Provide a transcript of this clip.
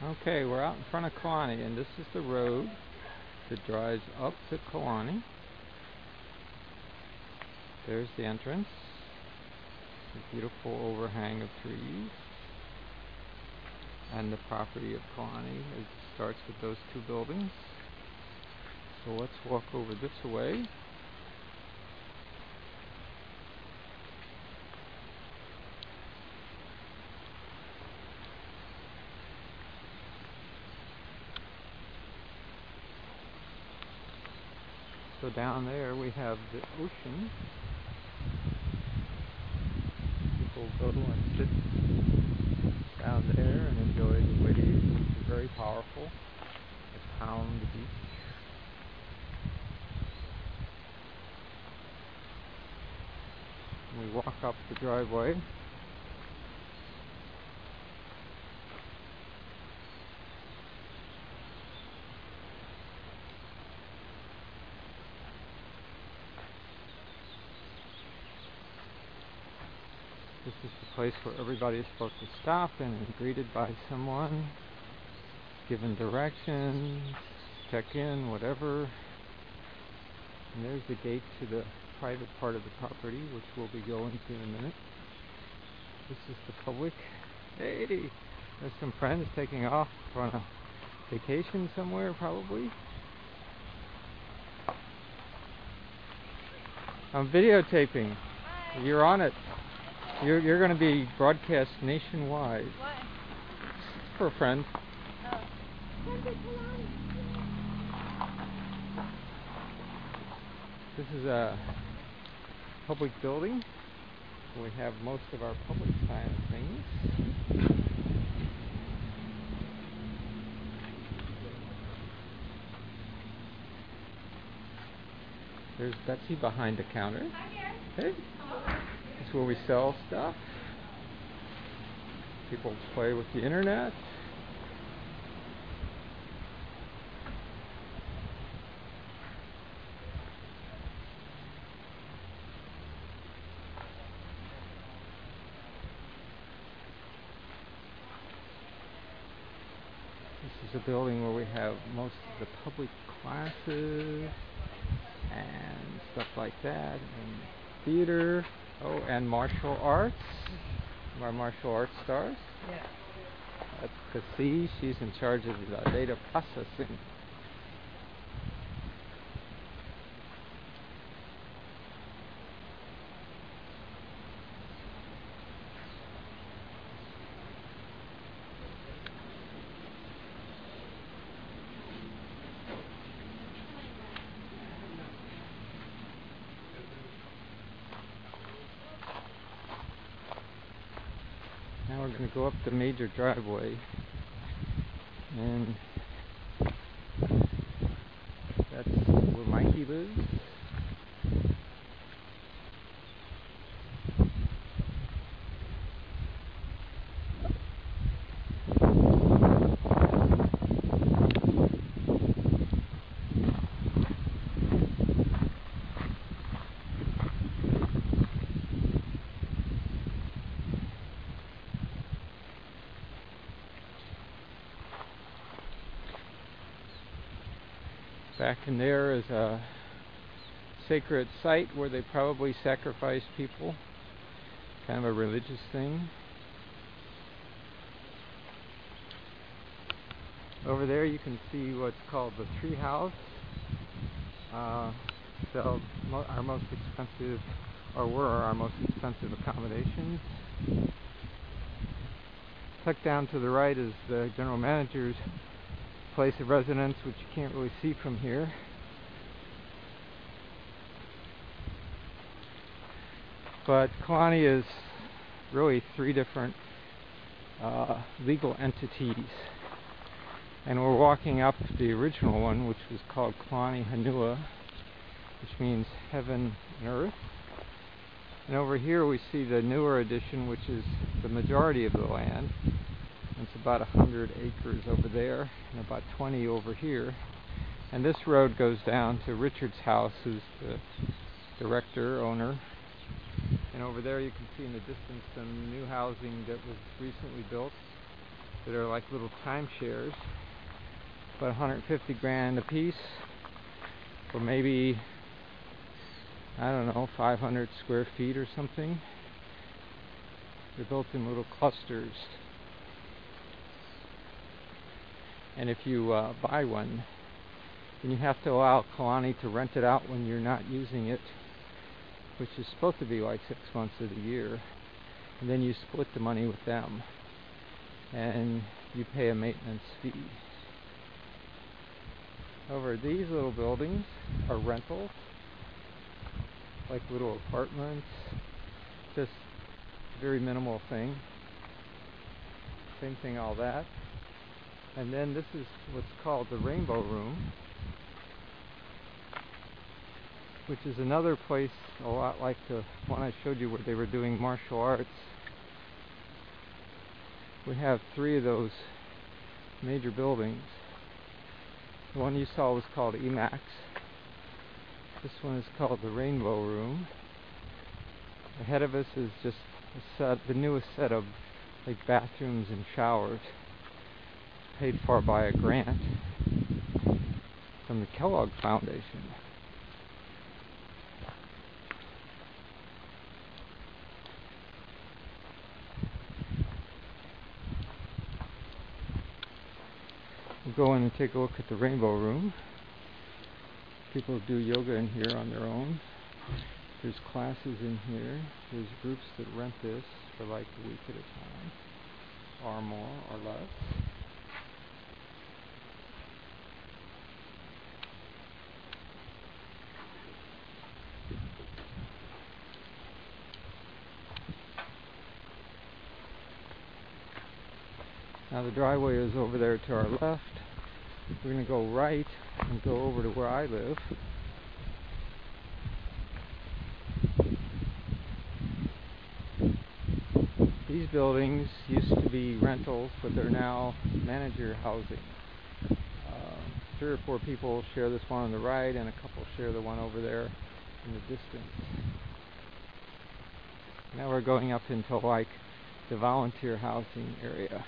Okay, we're out in front of Kalani, and this is the road that drives up to Kalani. There's the entrance. A beautiful overhang of trees. And the property of Kalani starts with those two buildings. So let's walk over this way. So down there we have the ocean. People go and sit down there and enjoy the waves, which is very powerful. They pound the beach. And we walk up the driveway. This is the place where everybody is supposed to stop and be greeted by someone, given directions, check in, whatever. And there's the gate to the private part of the property, which we'll be going to in a minute. This is the public. Hey, there's some friends taking off on a vacation somewhere, probably. I'm videotaping. Hi. You're on it. You're going to be broadcast nationwide. What? For a friend. Oh. This is a public building. We have most of our public kind of things. There's Betsy behind the counter. Hey. This is where we sell stuff. People play with the internet. This is a building where we have most of the public classes and stuff like that, and theater. Oh, and martial arts. Our martial arts stars. Yeah. That's Cassie. She's in charge of the data processing. Now we're going to go up the major driveway, and that's where Mikey lives. Back in there is a sacred site where they probably sacrifice people. Kind of a religious thing. Over there you can see what's called the tree house. So our most expensive, or were our most expensive accommodations. Tucked down to the right is the general manager's place of residence, which you can't really see from here. But Kalani is really three different legal entities. And we're walking up the original one, which was called Kalani Hanua, which means heaven and earth. And over here we see the newer edition, which is the majority of the land. It's about 100 acres over there and about 20 over here. And this road goes down to Richard's house, who's the director, owner. And over there you can see in the distance some new housing that was recently built. that are like little timeshares, but 150 grand a piece, or maybe, I don't know, 500 square feet or something. They're built in little clusters. And if you buy one, then you have to allow Kalani to rent it out when you're not using it, which is supposed to be like 6 months of the year. And then you split the money with them, and you pay a maintenance fee. Over these little buildings are rentals, like little apartments, just very minimal thing. Same thing, all that. And then this is what's called the Rainbow Room, which is another place a lot like the one I showed you where they were doing martial arts. We have 3 of those major buildings. The one you saw was called Emacs. This one is called the Rainbow Room. Ahead of us is just the newest set of like bathrooms and showers, paid for by a grant from the Kellogg Foundation. We'll go in and take a look at the Rainbow Room. People do yoga in here on their own. There's classes in here. There's groups that rent this for like a week at a time, or more or less. Now the driveway is over there to our left. We're going to go right and go over to where I live. These buildings used to be rentals, but they're now manager housing. 3 or 4 people share this one on the right, and a couple share the one over there in the distance. Now we're going up into like the volunteer housing area.